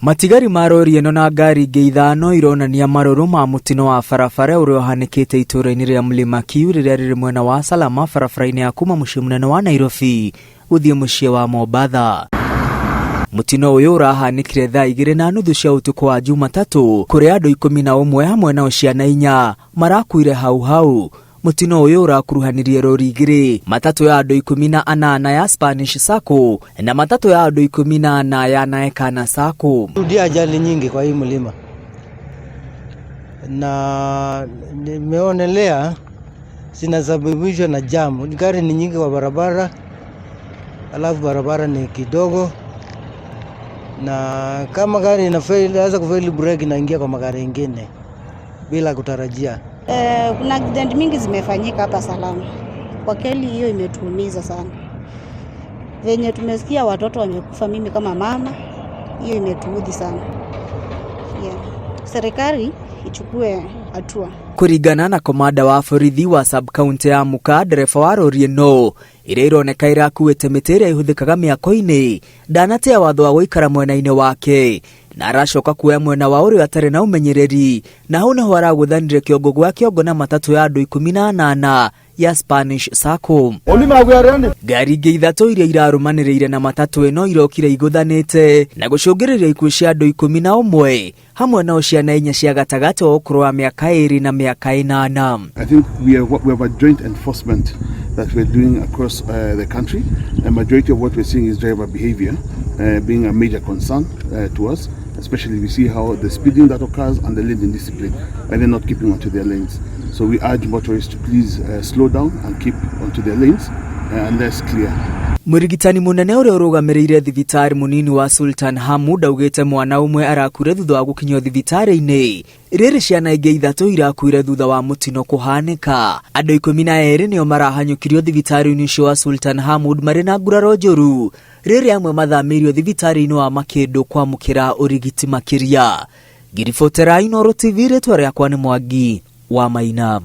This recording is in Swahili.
Matigari ma rori ĩno na ngari ingĩ ithano ironania marũrũ ma mũtino wa barabara ũrĩa ũhanĩkĩte itũũra-inĩ rĩa Mlima Kiu rĩrĩa rĩrĩ mwena wa Salama barabara-inĩ ya kuma mũciĩ mũnene wa Nairobi gũthiĩ mũciĩ wa Mombasa. Mũtino ũyũ ũrahanĩkire thaa 2:30 cia ũtukũ wa Jumatatũ kũrĩa andũ 11 hamwe na ciana 4 marakuire hau. Mũtino ũyũ ũrakuruhanirie rori igĩrĩ, matatũ ya andũ 18 ya Spanish Sacco na matatũ ya andũ 14 ya Naekana Sacco. Tudia ajali nyingi kwa hii mlima na nimeonelea zinasababishwa na jamu. Gari ni nyingi kwa barabara, alafu barabara ni kidogo, na kama gari inaweza kufaili breki inaingia kwa magari mengine bila kutarajia. Kuna accident mingi zimefanyika hapa Salama. Kwa kweli hiyo imetuumiza sana. Venye tumesikia watoto wamekufa, mimi kama mama, hiyo imetuudhi sana. Serikali ichukue hatua. Kũringana na komanda wa borithi wa sub-county ya Muka, dereva wa rori ĩno ĩrĩa ironeka irakuĩte mĩtĩ ĩrĩa ĩhũthĩkaga mĩako-inĩ ndanatea watho wa gũikara mwena-inĩ wake na aracoka kuoya mwena wa ũrĩa atarĩ na ũmenyereri, na hau nĩho aragũthanire kĩongo gwa kĩongo na matatũ ya andũ 18 ya Spanish Sacco. Ngari ingĩ ithatũ iria irarũmanĩrĩire na matatũ ĩno irokire igũthanĩte na gũcũngĩrĩria ikuũ cia andũ 11 hamwe na ciana 4 cia gatagatĩ wa ũkũrũ wa mĩaka 2 na mĩaka 8. I think we have a joint enforcement that we're doing across the country. The majority of what we're seeing is driver behavior being a major concern to us. Especially we see how the speeding that occurs and the lane indiscipline and they're not keeping onto their lanes. So we urge motorists to please slow down and keep onto their lanes unless clear. Mũrigitani mũnene ũrĩa ũrũgamĩrĩire thibitarĩ mũnini wa Sultan Hamud augĩte mwana ũmwe arakuire thutha wa gũkinyio thibitarĩ-inĩ. Rĩrĩ ciana ingĩ ithatũ irakuire thutha wa mũtino kũhanĩka. Andũ 12 nĩo marahanyũkirio thibitarĩ-inĩ ũcio wa Sultan Hamud marĩ na nguraro njũru. Rĩrĩ amwe mathamĩirio thibitarĩ-inĩ wa Makĩndũ kwamũkĩra ũrigiti makĩria. Ngiribotera Inooro TV, rĩtwa rĩakwa nĩ Mwangi wa Maina.